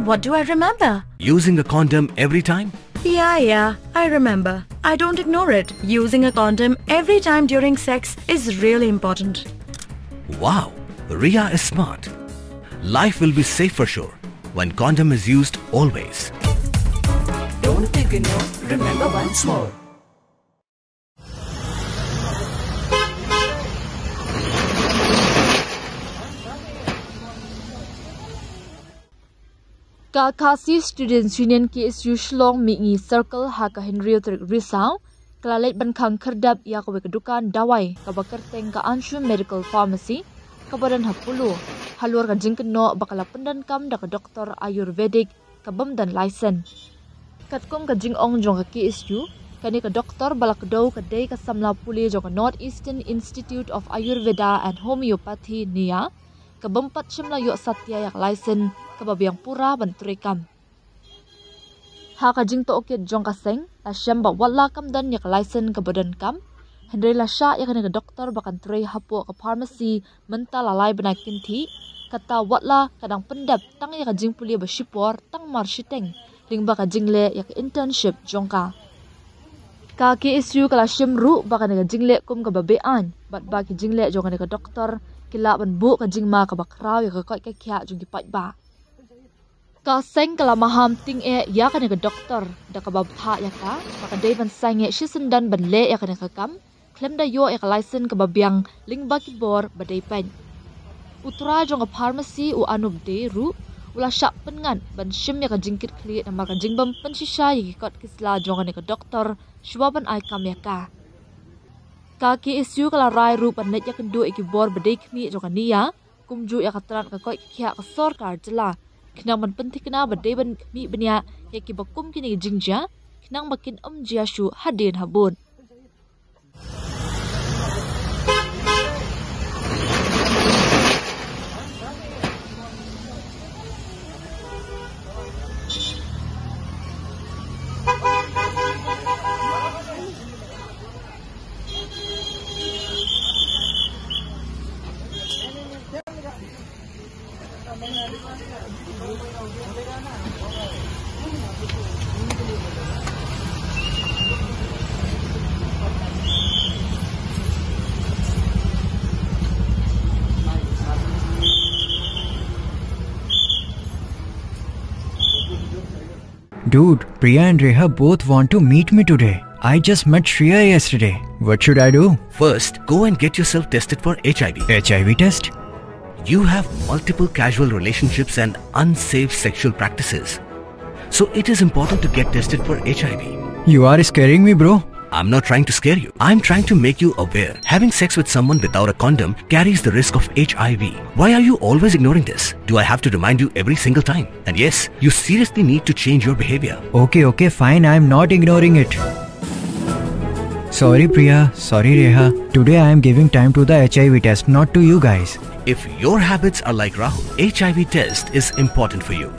What do I remember? Using a condom every time? Yeah, I remember. I don't ignore it. Using a condom every time during sex is really important. Wow, Ria is smart. Life will be safe for sure when condom is used always. Don't ignore, remember once more. Kakasi Students Union KSU Shlong Mingi Circle Haka Henry Utrik Risau Kalalet Bankang Kerdab Yakowe Kedukan Dawai Kabakerteng Ka Anshu Medical Pharmacy Kabadan Hapulu Halur Ka Jingkeno Bakala Pendan Kam Da Ka Doktor Ayurvedic Kabam dan Lisen Katkom Ka Jingong Jong Ka KSU Kani Ka Doktor Balakdo Ka Day Ka Samla Puli Jong Ka North Eastern Institute of Ayurveda and Homeopathy Nia Kabampat Shimla Yok Satya Yak Lisen Kababiang pura banturikam. Haka jing to okit jong kaseng, tasyam ba wala kam dan yak lisen kabadan kam. Hendry lasya yak ka doktor bakan turay hapo ka pharmacy menta lalay banakin ti. Kata wala kadang pendap tang yak jing puli ba shipor tang marshiteng. Ling ba ka jing le yak internship jong ka. Ka KSU kala shimru baka ka jing le kum kababean. Bat ba ki jing le jong ka doktor kila ban bu ka jing ma ka bakraw yak ka koy kya jong ki pat ba. Kaseng kala maham ting ya ka doktor da ka babtha ya ka baka day ban sange shisendan ban le ya ka kam klem da yo ya ka license ka babyang lingba ki bor baday pen utra jong ka pharmacy u anub de ru ula syak pengan ban shim ya ka jingkit kli na maka jingbam penshisha yi kot kisla jong ka doktor shwaban ai kam ya ka KSU kala rai ru ban net ya kendu ki bor baday kmi jong ka niya kumju ya ka tran ka koi kya ka sorkar jela Kinang man penting kena badai ban mi benya ya ki bakum kini jingja kinang makin jia shu hadin habun. Dude, Priya and Reha both want to meet me today. I just met Shreya yesterday. What should I do? First, go and get yourself tested for HIV. HIV test? You have multiple casual relationships and unsafe sexual practices. So it is important to get tested for HIV. You are scaring me, bro. I'm not trying to scare you. I'm trying to make you aware. Having sex with someone without a condom carries the risk of HIV. Why are you always ignoring this? Do I have to remind you every single time? And yes, you seriously need to change your behavior. Okay, fine. I'm not ignoring it. Sorry, Priya. Sorry, Reha. Today I am giving time to the HIV test, not to you guys. If your habits are like Rahul, HIV test is important for you.